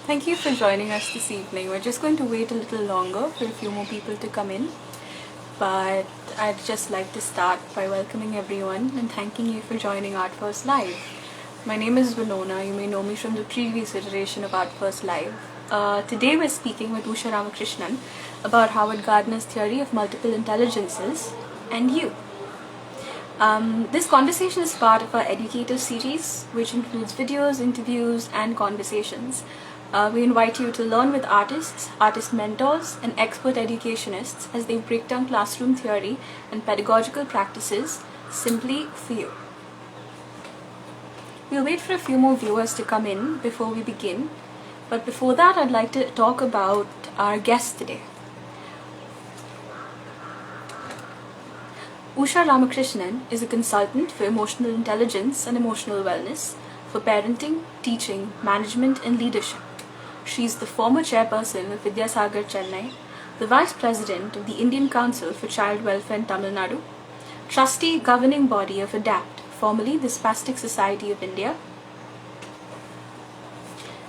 Thank you for joining us this evening. We're just going to wait a little longer for a few more people to come in, but I'd just like to start by welcoming everyone and thanking you for joining Art1st Live. My name is Winona. You may know me from the previous iteration of Art1st Live. Today we're speaking with Usha Ramakrishnan about Howard Gardner's theory of multiple intelligences and you. This conversation is part of our Educator series, which includes videos, interviews, and conversations. We invite you to learn with artists, artist mentors, and expert educationists as they break down classroom theory and pedagogical practices simply for you. We'll wait for a few more viewers to come in before we begin, but before that I'd like to talk about our guest today. Usha Ramakrishnan is a consultant for emotional intelligence and emotional wellness for parenting, teaching, management, and leadership. She is the former chairperson of Vidyasagar, Chennai, the vice president of the Indian Council for Child Welfare in Tamil Nadu, trustee governing body of ADAPT, formerly the Spastic Society of India.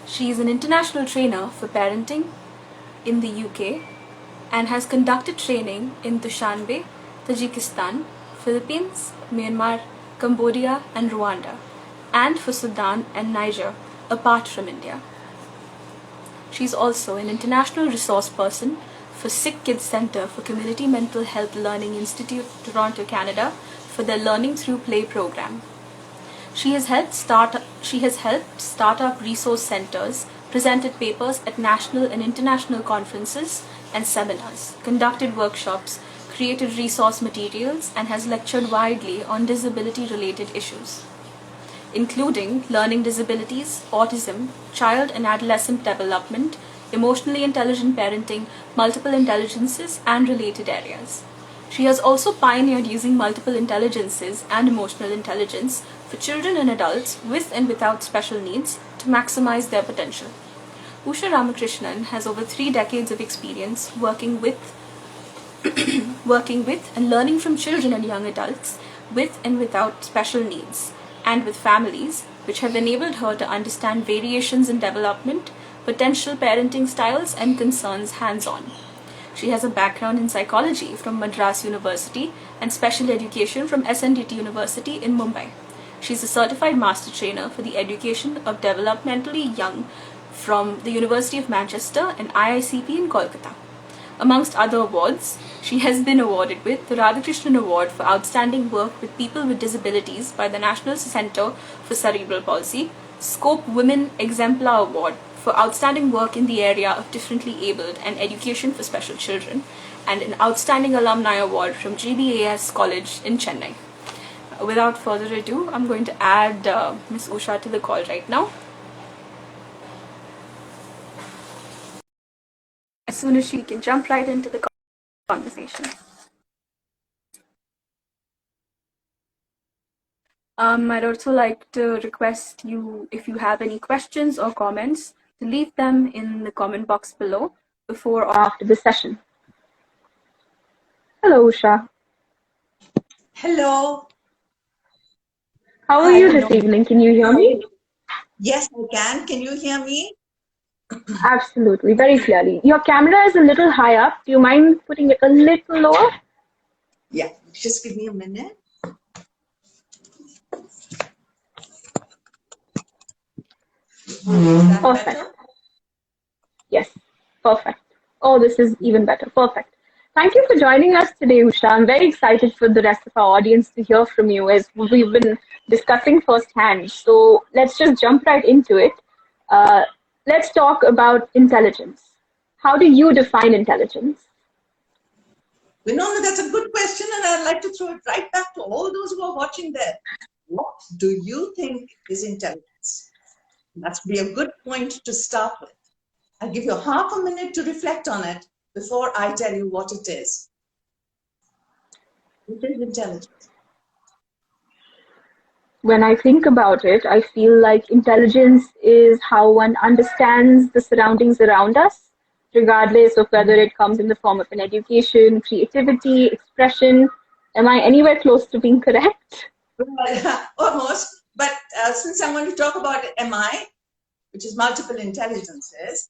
She is an international trainer for parenting in the UK and has conducted training in Dushanbe, Tajikistan, Philippines, Myanmar, Cambodia, and Rwanda, and for Sudan and Niger, apart from India. She is also an international resource person for Sick Kids Center for Community Mental Health Learning Institute, Toronto, Canada, for their Learning Through Play program. She has helped start up resource centers, presented papers at national and international conferences and seminars, conducted workshops, created resource materials, and has lectured widely on disability-related issues, including learning disabilities, autism, child and adolescent development, emotionally intelligent parenting, multiple intelligences, and related areas. She has also pioneered using multiple intelligences and emotional intelligence for children and adults with and without special needs to maximize their potential. Usha Ramakrishnan has over 3 decades of experience working with and learning from children and young adults with and without special needs, and with families, which have enabled her to understand variations in development, potential parenting styles, and concerns hands-on. She has a background in psychology from Madras University and special education from SNDT University in Mumbai. She is a certified master trainer for the education of developmentally young from the University of Manchester and IICP in Kolkata. Amongst other awards, she has been awarded with the Radhakrishnan Award for Outstanding Work with People with Disabilities by the National Centre for Cerebral Palsy, Scope Women Exemplar Award for Outstanding Work in the area of differently abled and education for special children, and an Outstanding Alumni Award from GBAS College in Chennai. Without further ado, I'm going to add Ms. Usha to the call right now. As soon as she can jump right into the conversation. I'd also like to request you, if you have any questions or comments, to leave them in the comment box below before or after the session. Hello, Usha. Hello. How are you this evening? Can you hear me? Yes, I can. Can you hear me? Absolutely, very clearly. Your camera is a little high up. Do you mind putting it a little lower? Yeah, just give me a minute. Perfect. Better? Yes, perfect. Oh, this is even better. Perfect. Thank you for joining us today, Usha. I'm very excited for the rest of our audience to hear from you as we've been discussing firsthand. So let's just jump right into it. Let's talk about intelligence. How do you define intelligence? Winona, that's a good question, and I'd like to throw it right back to all those who are watching there. What do you think is intelligence? That would be a good point to start with. I'll give you half a minute to reflect on it before I tell you what it is. What is intelligence? When I think about it, I feel like intelligence is how one understands the surroundings around us, regardless of whether it comes in the form of an education, creativity, expression. Am I anywhere close to being correct? Almost, but since I'm going to talk about am I, which is multiple intelligences,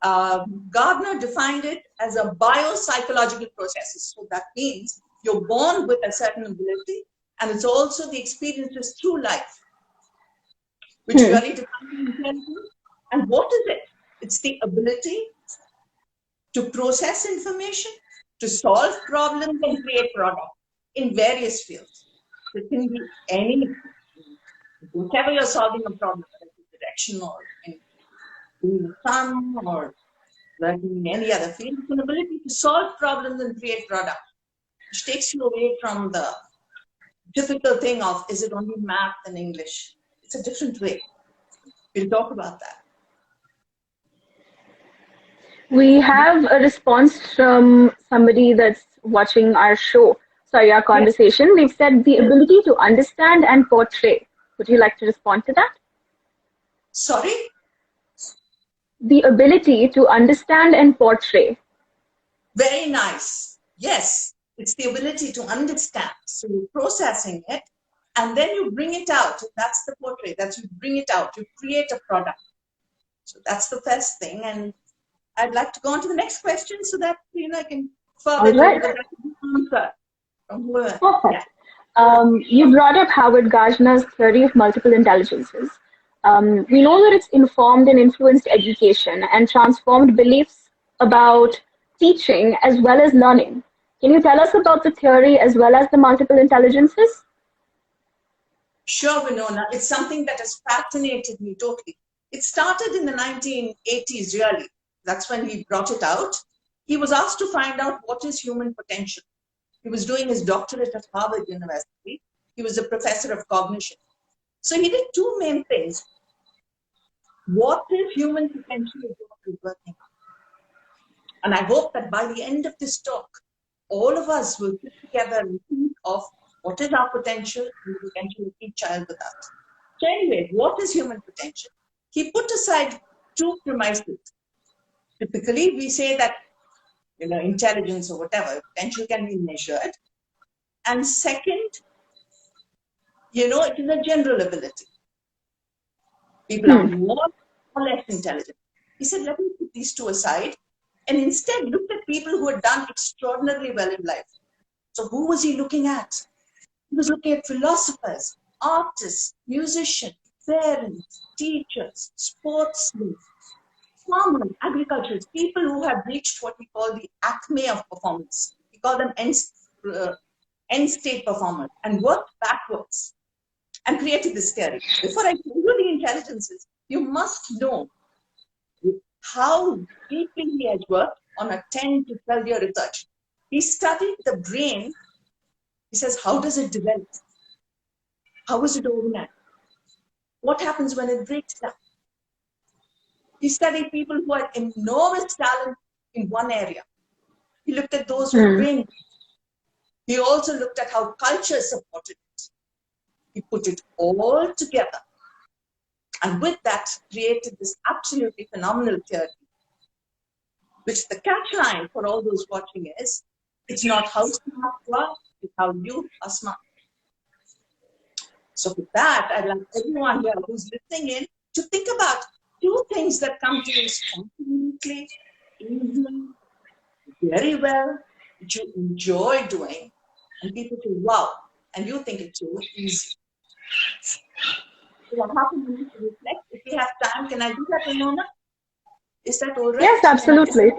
Gardner defined it as a biopsychological process. So that means you're born with a certain ability, and it's also the experiences through life which really define intelligence. And what is it? It's the ability to process information, to solve problems and create products in various fields. It can be any, whatever you're solving a problem, whether it's direction or in the sun or in any other field, it's an ability to solve problems and create products, which takes you away from the difficult thing of, is it only math and English? It's a different way. We'll talk about that. We have a response from somebody that's watching our show, sorry, our conversation. Yes. We've said the ability to understand and portray. Would you like to respond to that? Sorry? The ability to understand and portray. Very nice. Yes, it's the ability to understand. So you're processing it, and then you bring it out. That's the portray. That's you bring it out. You create a product. So that's the first thing. And I'd like to go on to the next question so that I can further answer from whoever. Perfect. Yeah. You brought up Howard Gardner's theory of multiple intelligences. We know that it's informed and influenced education and transformed beliefs about teaching as well as learning. Can you tell us about the theory as well as the multiple intelligences? Sure, Winona. It's something that has fascinated me totally. It started in the 1980s, really. That's when he brought it out. He was asked to find out what is human potential. He was doing his doctorate at Harvard University. He was a professor of cognition. So he did two main things. What is human potential is what we're working on. And I hope that by the end of this talk, all of us will sit together and think of what is our potential and the potential of each child with us. So anyway, what is human potential? He put aside two premises. Typically, we say that intelligence or whatever, potential can be measured. And second, it is a general ability. People are more or less intelligent. He said, let me put these two aside and instead look at people who had done extraordinarily well in life. So who was he looking at? He was looking at philosophers, artists, musicians, parents, teachers, sportsmen, farmers, agriculturists, people who have reached what we call the acme of performance. We call them end state performers, and worked backwards and created this theory. Before I tell you the intelligences, you must know how deeply he has worked on a 10 to 12-year research. He studied the brain. He says, how does it develop? How is it organized? What happens when it breaks down? He studied people who had enormous talent in one area. He looked at those who brain. He also looked at how culture supported it. He put it all together. And with that, created this absolutely phenomenal theory, which the catchline for all those watching is, it's not how smart you are, it's how you are smart. So with that, I'd like everyone here who's listening in to think about two things that come to you spontaneously, easily, very well, which you enjoy doing, and people say, wow, and you think it's so easy. So half a minute to reflect. If we have time, can I do that, Winona? Is that all right? Yes, absolutely.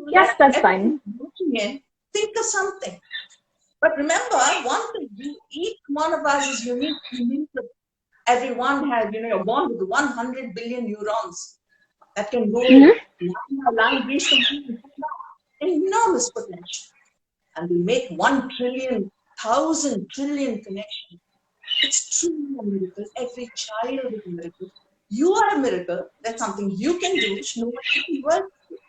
Yes, that's fine. Think of something. But remember, one thing, each one of us is unique. Everyone has, you're born with 100 billion neurons that can go line reach enormous potential. And we make 1 trillion, 1,000 trillion connections. It's truly a miracle. Every child is a miracle. You are a miracle. That's something you can do, which nobody can work with.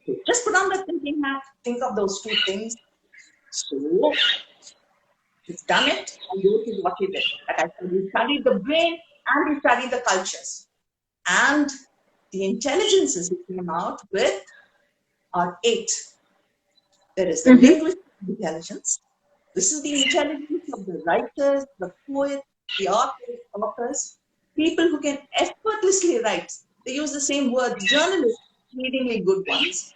So just put on the thinking hat, think of those two things. So, you've done it, and go to what you did. Like I said, you studied the brain and you studied the cultures. And the intelligences you came out with are 8. There is the linguistic intelligence. This is the intelligence of the writers, the poets, the authors. People who can effortlessly write. They use the same words. Journalists, exceedingly good ones.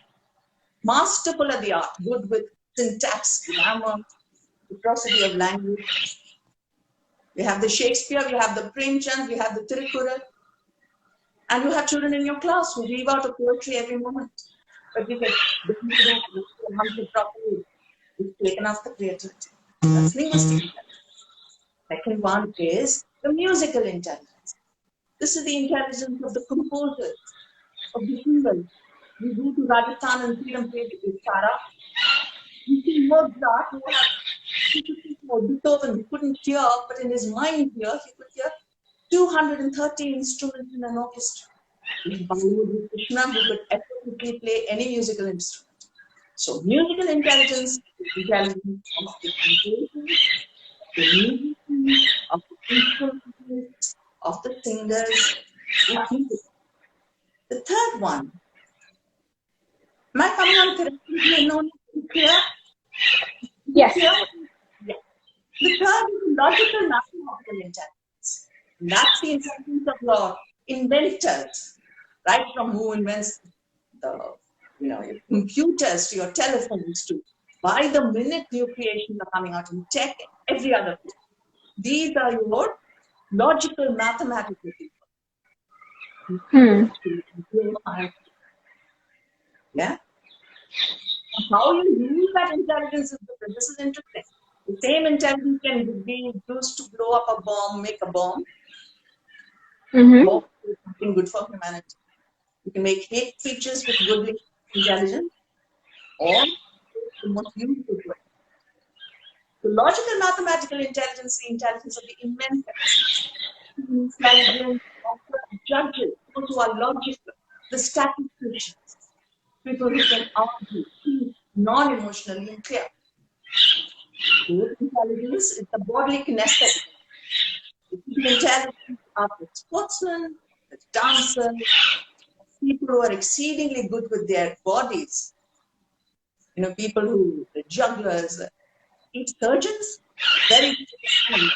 Masterful at the art, good with syntax, grammar, the prosody of language. We have the Shakespeare, we have the Premchand, we have the Tirukkural. And you have children in your class who weave out a poetry every moment. But if they don't properly, it's taken off the creativity. That's linguistic intelligence. Second one is the musical intelligence. This is the intelligence of the composers, of the singers. We go to Rajasthan and see them play the Tara. You see Mozart, who had Beethoven, he couldn't hear, but in his mind here, he could hear 230 instruments in an orchestra. Bollywood Krishna, who could effortlessly play any musical instrument. So musical intelligence is intelligence of the composers, the musicians, of the instruments, of the singers. The third one, am I coming on correctly? Clear? Yes. Clear? Yeah. The third is logical mathematical intelligence. That's the intelligence of your inventors, right from who invents the your computers to your telephones to by the minute new creations are coming out in tech and every other field. These are your logical mathematical people. Yeah. How you use that intelligence is different. This is interesting. The same intelligence can be used to blow up a bomb, make a bomb, or do something good for humanity. You can make hate features with good intelligence, or the most useful way. The logical mathematical intelligence is the intelligence of the inventors, the intelligence of the judges, those who are logical, the statisticians, people who can argue, think non-emotionally and clear. Good intelligence is the bodily kinesthetic. The intelligence of the sportsmen, the dancers, people who are exceedingly good with their bodies. People who, the jugglers, each surgeons, very good.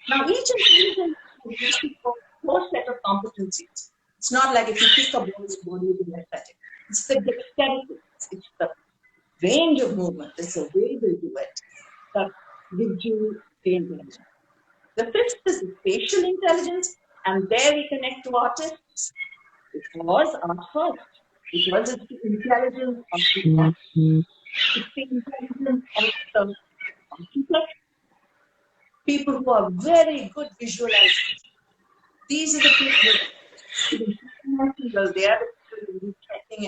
Now, each intelligence has a whole set of competencies. It's not like if you pick a boy's body, you be athletic. It's the dexterity, it's the range of movement, it's the way they do it that gives you the intelligence. The fifth is the spatial intelligence, and there we connect to artists. It was Art1st. Because it's the intelligence of the it's the intelligence of the architect. People who are very good visualizers. These are the people who they are the people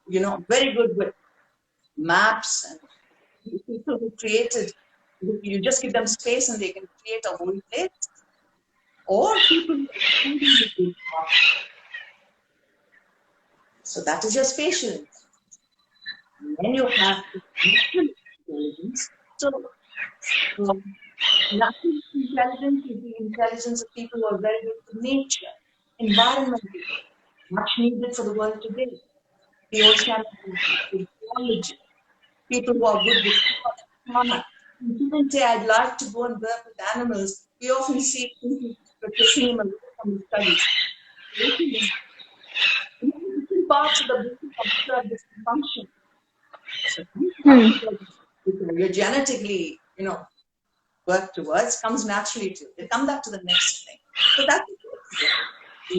who and very good with maps and people who created. You just give them space and they can create a whole place. Or people who are with art. So that is your spatial intelligence. And then you have the natural intelligence. So natural intelligence is the intelligence of people who are very good with nature, environment, much needed for the world today. The oceanography, ecology, people who are good with fauna. People say, I'd like to go and work with animals. We often see people taking them away from the studies. Different parts of the brain observe this function. So, you're genetically, work towards, comes naturally to you. They come back to the next thing. So that's it.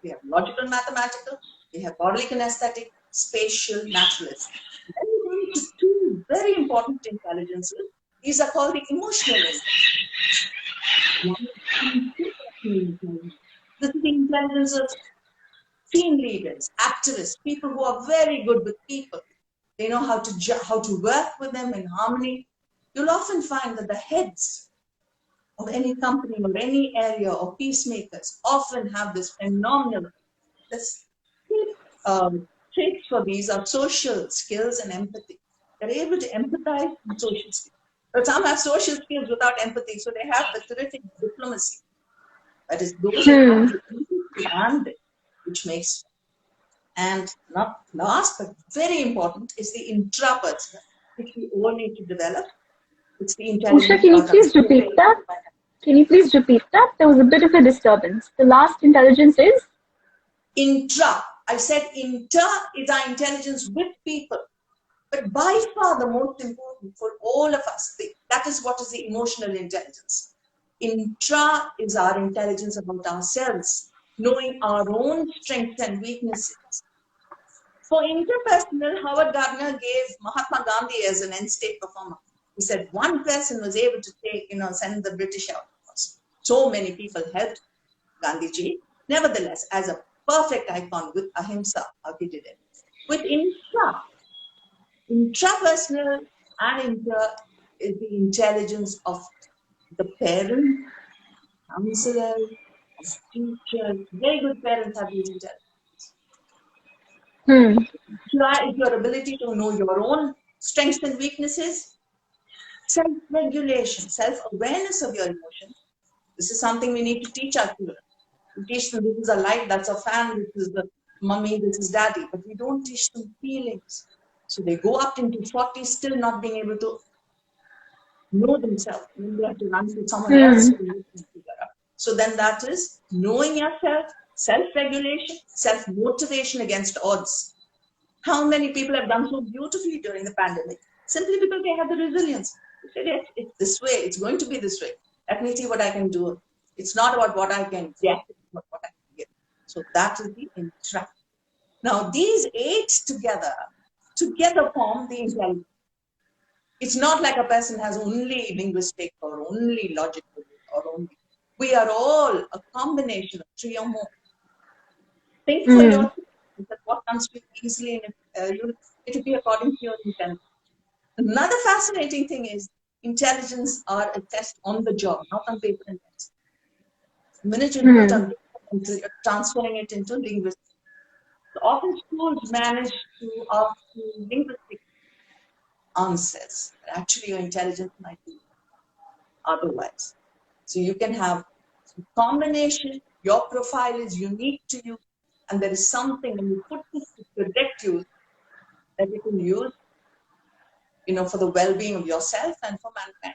We have logical, mathematical, we have bodily kinesthetic, spatial, naturalist. Then we go into two very important intelligences. These are called the emotional intelligence. This is the intelligence of team leaders, activists, people who are very good with people. They know how to work with them in harmony. You'll often find that the heads of any company or any area or peacemakers often have this phenomenal traits for these are social skills and empathy. They're able to empathize with social skills. But some have social skills without empathy, so they have the terrific diplomacy. That is, those who have the empathy, which makes. And not last, but very important, is the intrapersonal, which we all need to develop. It's the intelligence. Usha, can you please repeat that? Can you please repeat that? There was a bit of a disturbance. The last intelligence is? Intra. I said inter is our intelligence with people. But by far the most important for all of us, that is what is the emotional intelligence. Intra is our intelligence about ourselves, knowing our own strengths and weaknesses. For interpersonal, Howard Gardner gave Mahatma Gandhi as an end state performer. He said one person was able to send the British out. So many people helped Gandhiji. Nevertheless, as a perfect icon with ahimsa, how he did it. With intrapersonal and inter is the intelligence of the parent, counselor, of teachers. Very good parents have these intelligence. Is your ability to know your own strengths and weaknesses, self-regulation, self-awareness of your emotions. This is something we need to teach our children. We teach them this is a light, that's a fan, this is the mummy, this is daddy. But we don't teach them feelings. So they go up into 40 still not being able to know themselves. And they have to run to someone else to figure out. So then that is knowing yourself, self-regulation, self-motivation against odds. How many people have done so beautifully during the pandemic? Simply because they have the resilience. They said, it's this way, it's going to be this way. Let me see what I can do. It's not about what I can get, it's about what I can get. So that is the intra. Now these 8 together form the intelligence. It's not like a person has only linguistic or only logical or only. We are all a combination of 3 or more. Think for yourself that what comes to you easily, and it will be according to your intelligence. Another fascinating thing is intelligence are a test on the job, not on paper and test. The minute you do it on paper, you're transferring it into linguistics. So often schools manage to ask you linguistic answers. Actually, your intelligence might be otherwise. So you can have a combination. Your profile is unique to you, and there is something when you put this to protect you that you can use, for the well-being of yourself and for mankind.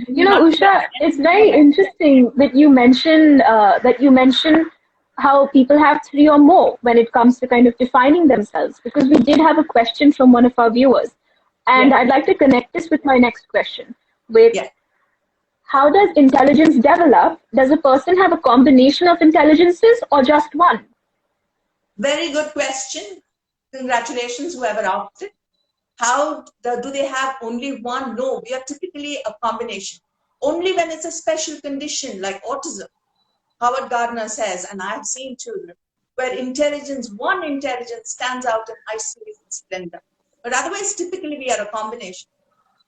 Usha, it's very interesting that you mention how people have 3 or more when it comes to kind of defining themselves, because we did have a question from one of our viewers, and I'd like to connect this with my next question. How does intelligence develop? Does a person have a combination of intelligences or just one? Very good question. Congratulations, whoever asked it. How do they have only one? No, we are typically a combination. Only when it's a special condition like autism, Howard Gardner says, and I've seen children, where one intelligence stands out in isolated splendor. But otherwise, typically we are a combination.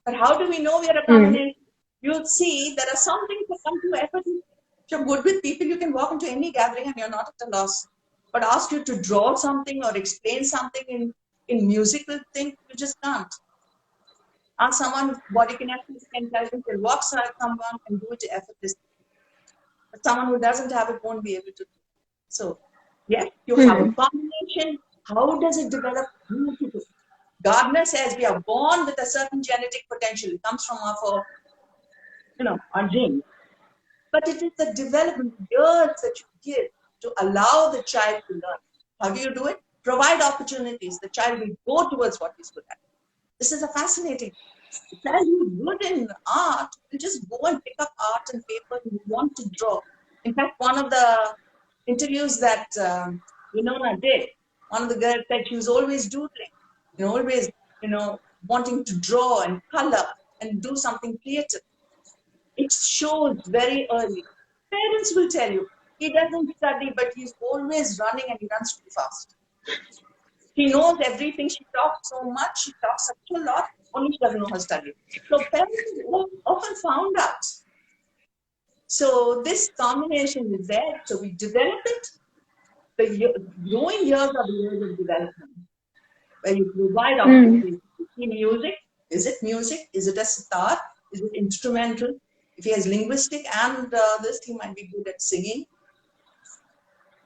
But how do we know we are a combination? You'll see there are some things that come to effort. If you're good with people, you can walk into any gathering and you're not at a loss. But ask you to draw something or explain something in musical thing, you just can't. Ask someone with body kinetics intelligence, they'll walk side someone and do it effortlessly. But someone who doesn't have it won't be able to do it. So, yes, you have a combination. How does it develop? Beautiful. Gardner says we are born with a certain genetic potential. It comes from our genes. But it is the development years that you give to allow the child to learn. How do you do it? Provide opportunities. The child will go towards what he's good at. This is a fascinating. The child who's good in art will just go and pick up art and paper and want to draw. In fact, one of the interviews that Winona did, one of the girls said she was always doodling, always, wanting to draw and color and do something creative. It shows very early. Parents will tell you, he doesn't study, but he's always running and he runs too fast. He knows everything. She talks so much. She talks such a lot. Only she doesn't know her study. So parents often found out. So this combination is there. So we develop it. The growing years are the years of development, where you provide opportunities. In music, is it music? Is it a sitar? Is it instrumental? If he has linguistic and this, he might be good at singing.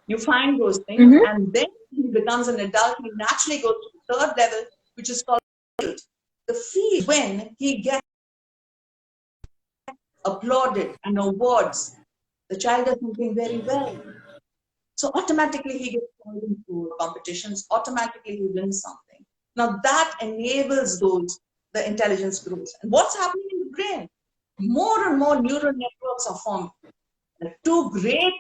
You find those things, and then he becomes an adult. He naturally goes to the 3rd level, which is called field. The field, when he gets applauded and awards, the child is doing very well. So automatically he gets called into competitions, automatically he wins something. Now that enables the intelligence grows. And what's happening in the brain? More and more neural networks are formed. There are two great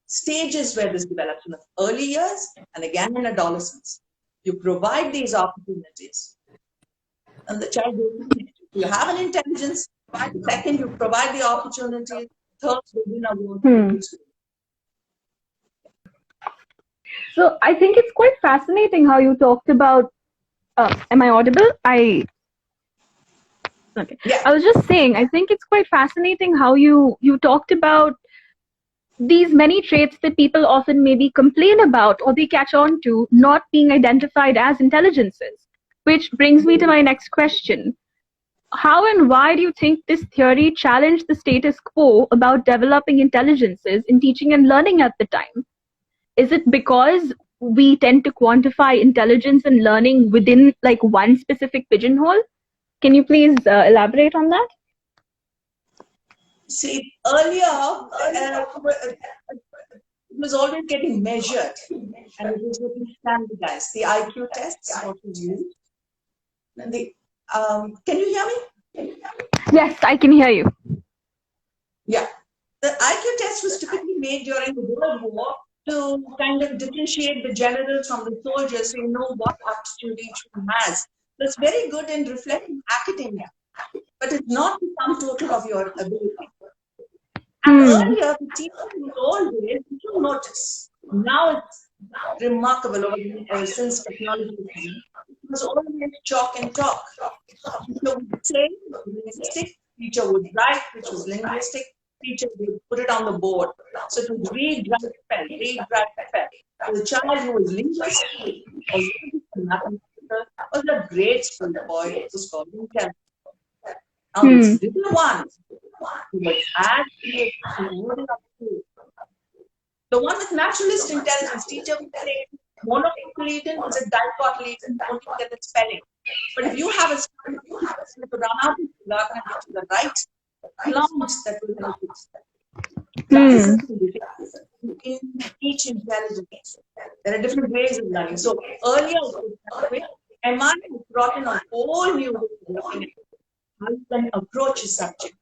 stages where this develops in the early years and again in adolescence. You provide these opportunities and the child will win it. You have an intelligence, second, you provide the opportunity, third, you win award. So I think it's quite fascinating how you talked about. Am I audible? Okay. Yeah. I was just saying. I think it's quite fascinating how you talked about these many traits that people often maybe complain about or they catch on to not being identified as intelligences. Which brings me to my next question. How and why do you think this theory challenged the status quo about developing intelligences in teaching and learning at the time? Is it because we tend to quantify intelligence and learning within like one specific pigeonhole? Can you please elaborate on that? See, earlier, it was always getting measured and it was getting standardized. The IQ tests, what was used. And can you hear me? Yes, I can hear you. Yeah. The IQ test was typically made during the World War to kind of differentiate the generals from the soldiers so you know what aptitude each one has. So it's very good in reflecting academia, but it's not the sum total of your ability. And earlier, the teaching was always, you notice, now it's remarkable since technology it was always chalk and talk. Teacher would say, linguistic, teacher would write, which was linguistic, teacher would put it on the board. So it was read, write, spell, read, write, spell. So the child who was linguistic or mathematical was a great school boy, it was called intelligent. Now this little one who was as creative, the one with naturalist intelligence, teacher would say monocotyledon was a dicotyledon, only get the spelling. But if you have a student who run out of Gardner to the right, plants that will help you. That is in each intelligence. There are different ways of learning. So earlier, MI brought in a whole new way of looking at how you can approach a subject.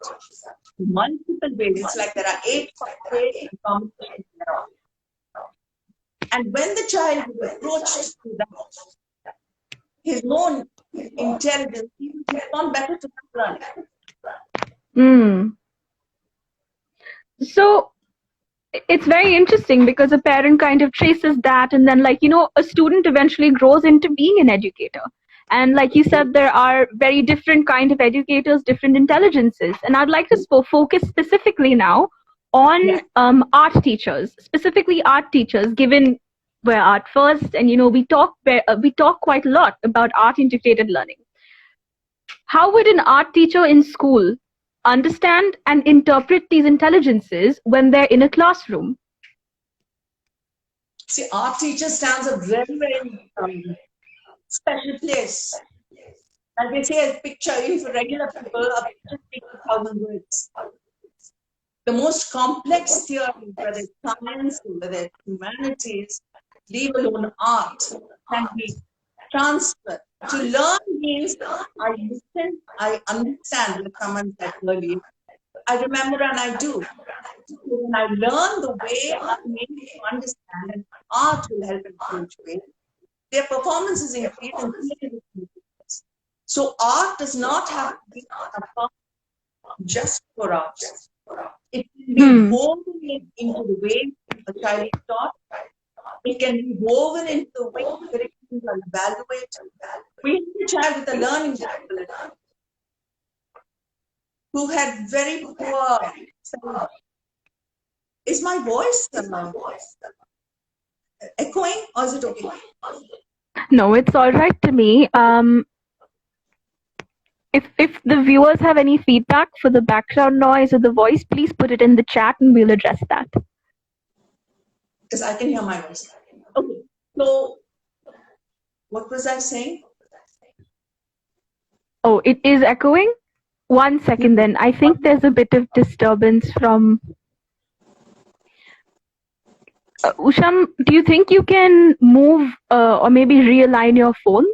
Multiple ways. It's like there are 8 ways in combination. And when the child is approached to that, his own intelligence, he will respond better to that learning. So it's very interesting because a parent kind of traces that and then a student eventually grows into being an educator. And like you said, there are very different kind of educators, different intelligences. And I'd like to focus specifically now on art teachers, specifically art teachers, given we're Art1st and, we talk quite a lot about art integrated learning. How would an art teacher in school understand and interpret these intelligences when they're in a classroom? See, art teacher stands a very, very special place. And they say a picture, even for regular people, a picture speaks 1,000 words. The most complex theory, whether it's science, whether it's humanities, leave alone art, can be transferred. To learn means I listen, I understand what someone said earlier. I remember and I do. So when I learn the way I make to understand, and art will help in a huge way. Their performance is increased and so art does not have to be a part just for art. It can be woven into the way a child is taught. It can be woven into the way curriculums are evaluated. We had a child with a learning disability who had very poor sound. Is my voice echoing or is it okay? No, it's all right to me. If the viewers have any feedback for the background noise or the voice, please put it in the chat and we'll address that. Because I can hear my voice. Okay, so what was I saying? Oh, it is echoing? 1 second then. I think there's a bit of disturbance from... Usha, do you think you can move or maybe realign your phone?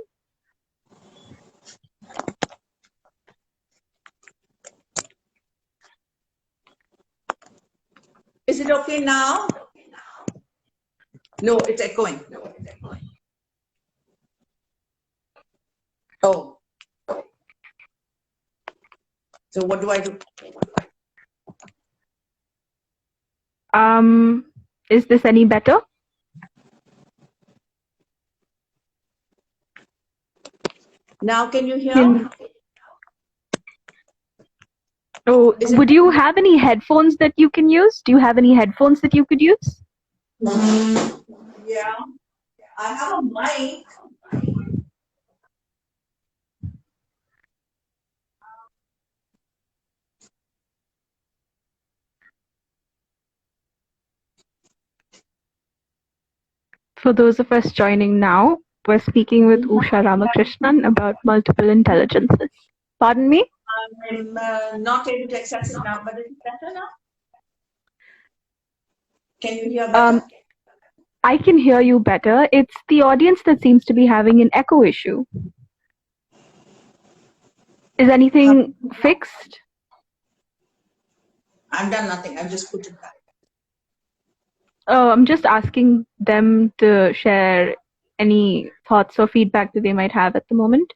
Is it okay now? No, it's echoing. Oh. So what do I do? Is this any better? Now can you hear? Oh, would you have any headphones that you can use? Do you have any headphones that you could use? Yeah, I have a mic. For those of us joining now, we're speaking with Usha Ramakrishnan about multiple intelligences. Pardon me? I'm not able to access it now, but is it better now? Can you hear better? I can hear you better. It's the audience that seems to be having an echo issue. Is anything fixed? I've done nothing. I've just put it back. I'm just asking them to share any thoughts or feedback that they might have at the moment.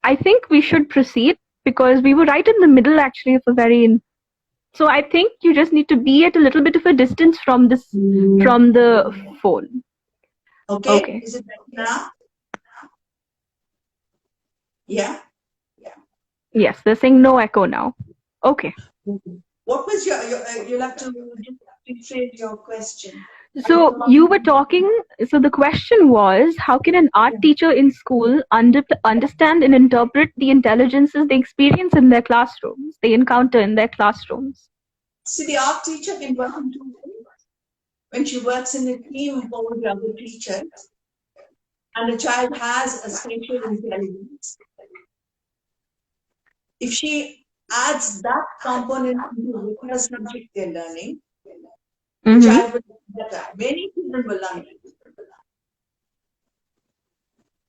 I think we should proceed because we were right in the middle actually of a very... So I think you just need to be at a little bit of a distance from the phone. Okay. Is it better now? Yeah. Yes, they're saying no echo now. Okay. What was your you'll have to rephrase your question. So you were talking, so the question was, how can an art teacher in school understand and interpret the intelligences they experience in their classrooms, they encounter in their classrooms? See, the art teacher can work in 2 ways. When she works in a team with other teachers, and the child has a spatial intelligence, if she adds that component into whatever subject they're learning, the child will be better. Many children will learn it.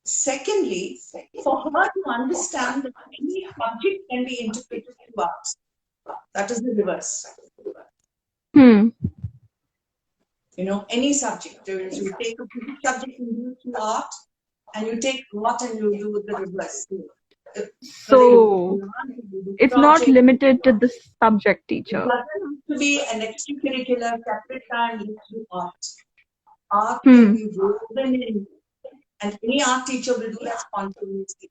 Secondly, for her to understand that any subject can be interpreted through art. That is the reverse. You know, any subject. You take a subject and do it through art, and you take art and you do the reverse. So it's not limited to the subject teacher. It doesn't have to be an extracurricular separate time to do art. Art can be woven in, and any art teacher will do that spontaneously.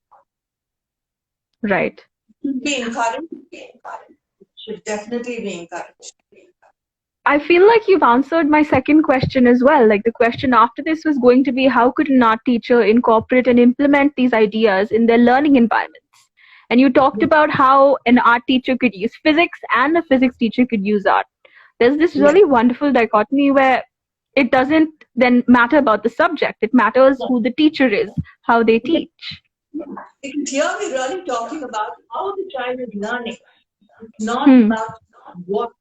Right. It should be encouraged. It should definitely be encouraged. I feel like you've answered my second question as well. Like the question after this was going to be, how could an art teacher incorporate and implement these ideas in their learning environments? And you talked about how an art teacher could use physics and a physics teacher could use art. There's this really wonderful dichotomy where it doesn't then matter about the subject. It matters who the teacher is, how they teach. Here we're really talking about how the child is learning. It's not about what,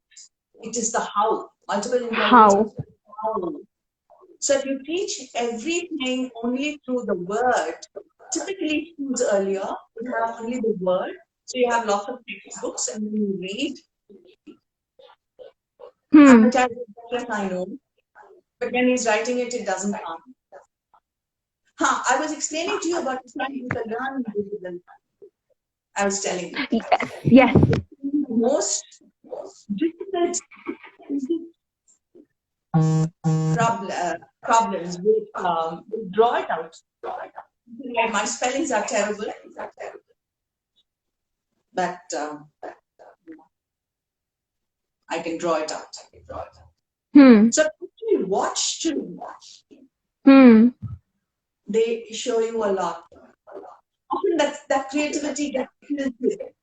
it is the how. Multiple intelligence. How. So if you teach everything only through the word, typically schools earlier would have only the word. So you have lots of textbooks and then you read. And the child is, yes, I know. But when he's writing it, it doesn't come. I was explaining to you about the science of learning. I was telling you. Yes. The most difficult problems with draw it out. My spellings are terrible, but I can draw it out. So if you watch children, they show you a lot. Often that creativity gets filtered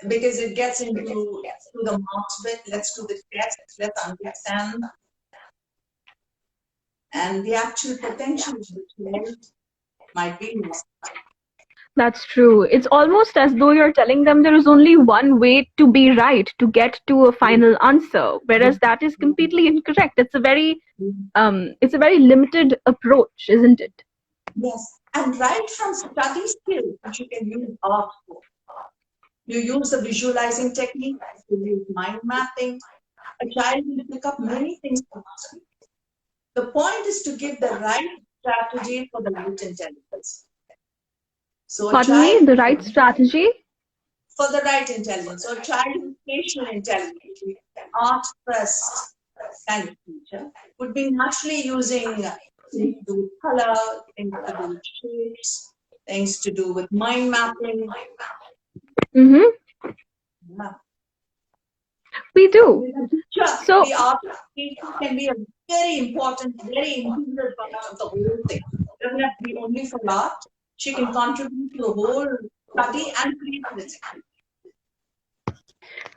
because it gets into the marks bit. Let's do the test. Let's understand. and the actual potential of the child might be lost. That's true. It's almost as though you're telling them there is only one way to be right, to get to a final answer, whereas that is completely incorrect. It's a very limited approach, isn't it? Yes, and right from study skills, which you can use art for. You use the visualizing technique, you use mind mapping. A child will pick up many things from us. The point is to give the right strategy for the right intelligence. So Pardon me, the right strategy? For the right intelligence. So a child with spatial intelligence, Art1st kind of teacher, would be naturally using things to do with color, things to do with shapes, things to do with mind mapping. Mm-hmm. Yeah. We do. So the art teacher can be a very important, very integral part of the whole thing. It doesn't have to be only for art. She can contribute to the whole study and creativity.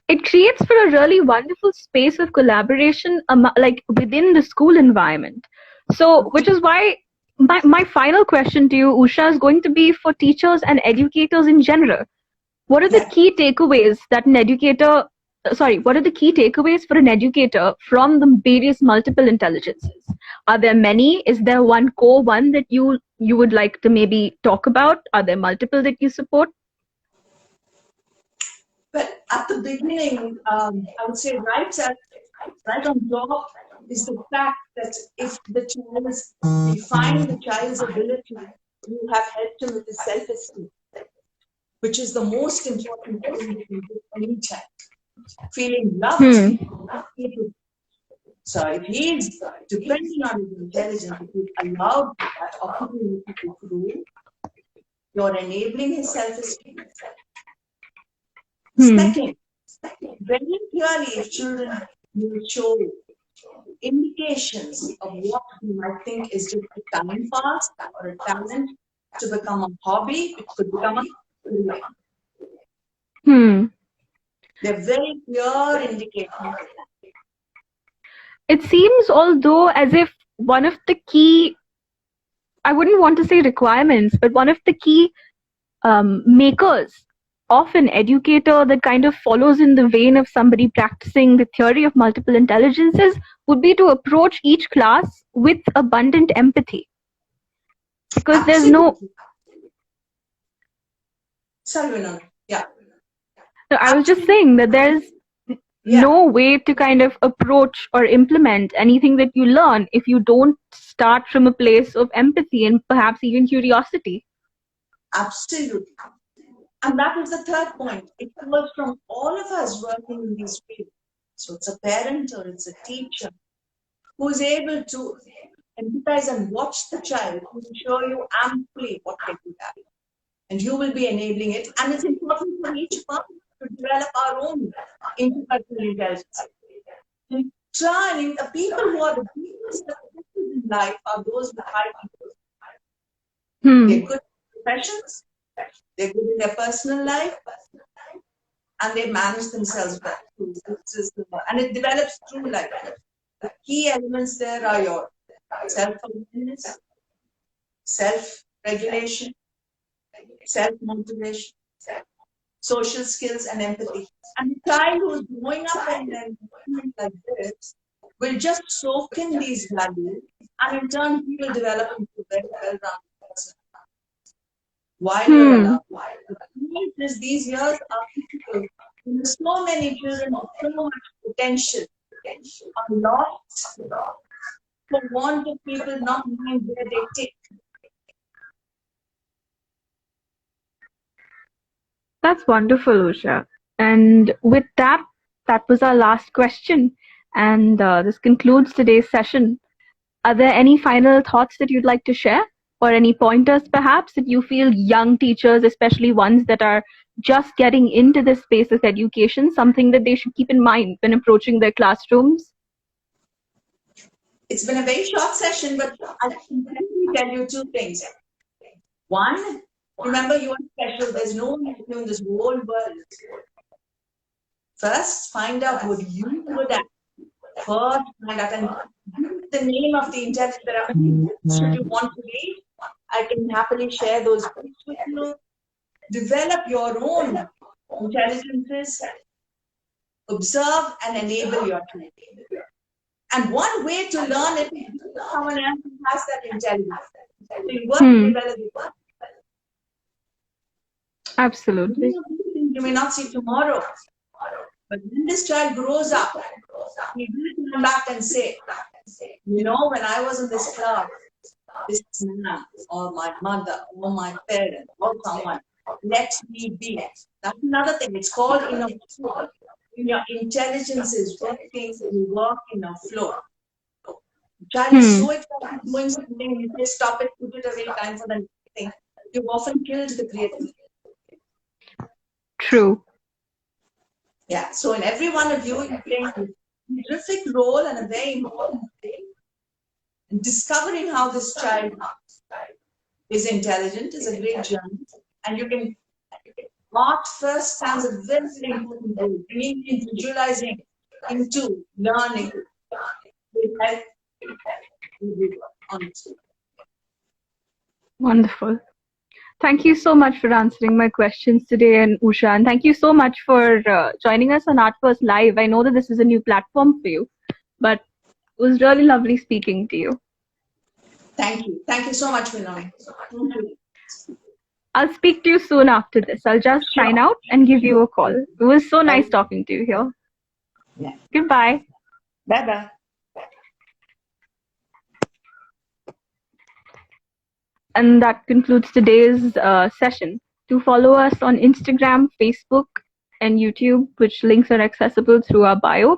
It creates for a really wonderful space of collaboration, like within the school environment. So, which is why my final question to you, Usha, is going to be for teachers and educators in general. What are the key takeaways that an educator, what are the key takeaways for an educator from the various multiple intelligences? Are there many? Is there one core one that you would like to maybe talk about? Are there multiple that you support? But at the beginning, I would say right on top is the fact that if the child is, we find the child's ability, you have helped him with his self-esteem, which is the most important thing in any child. Feeling loved. So if he is depending on his intelligence, if he's allowed that opportunity to grow, you're enabling his self-esteem. Second, very clearly, if children will show indications of what we might think is just a time pass or a talent to become a hobby, it could become a career. They're very clear indications. It seems, although, as if one of the key, I wouldn't want to say requirements, but one of the key makers of an educator that kind of follows in the vein of somebody practicing the theory of multiple intelligences would be to approach each class with abundant empathy. Because there's no... Sorry, no. Yeah. No, I was just saying that there's no way to kind of approach or implement anything that you learn if you don't start from a place of empathy and perhaps even curiosity. Absolutely. And that is the third point. It was from all of us working in these fields. So it's a parent or it's a teacher who is able to empathize and watch the child, who will show you amply what can be done. And you will be enabling it. And it's important for each of us to develop our own interpersonal intelligence. And trying the people who are the deepest in life are those with high people. They're good in professions, they're good in their personal life, and they manage themselves well. And it develops through life. The key elements there are your self-awareness, self-regulation, self-motivation, social skills, and empathy. And the child who is growing up in an environment like this will just soak in these values, and in turn he will develop into a very well-rounded person. While you're allowed. The point is, these years are critical. There's so many children with so much potential are lost for want of people not knowing where they take. That's wonderful, Usha. And with that, that was our last question. And this concludes today's session. Are there any final thoughts that you'd like to share? Or any pointers, perhaps, that you feel young teachers, especially ones that are just getting into this space of education, something that they should keep in mind when approaching their classrooms? It's been a very short session, but I can tell you two things. One, remember you are special. There's no one like you in this whole world. First, find out what you're good at. First, find out and the name of the intelligence. There are many books should you want to read. I can happily share those books with you. Develop your own intelligences. Observe and enable your tool. And one way to learn it is someone else who has that intelligence. So you work together with one. Absolutely. You may not see tomorrow, but when this child grows up, he will come back and say, you know, when I was in this class, this man or my mother or my parent or someone let me be. That's another thing. It's called innovation. When your intelligence is working, you work in a flow. The child is so excited doing something, you say stop it, put it away, time for the next thing. You've often killed the creativity. True. Yeah, so in every one of you, you're playing a terrific role and a very important thing. And discovering how this child is intelligent is a great journey. And you can, Art1st stands a very, very important role, bringing in visualizing into learning will help everyone, honestly. Wonderful. Thank you so much for answering my questions today, and Usha, and thank you so much for joining us on Art1st Live. I know that this is a new platform for you, but it was really lovely speaking to you. Thank you. Thank you so much, Vinay. Thank you. I'll speak to you soon after this. I'll just sign out and give you a call. It was so nice talking to you here. Yeah. Goodbye. Bye-bye. And that concludes today's session. Do follow us on Instagram, Facebook, and YouTube, which links are accessible through our bio.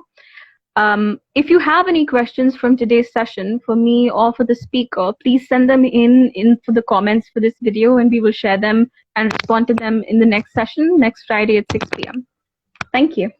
If you have any questions from today's session for me or for the speaker, please send them in for the comments for this video, and we will share them and respond to them in the next session next Friday at 6 p.m. Thank you.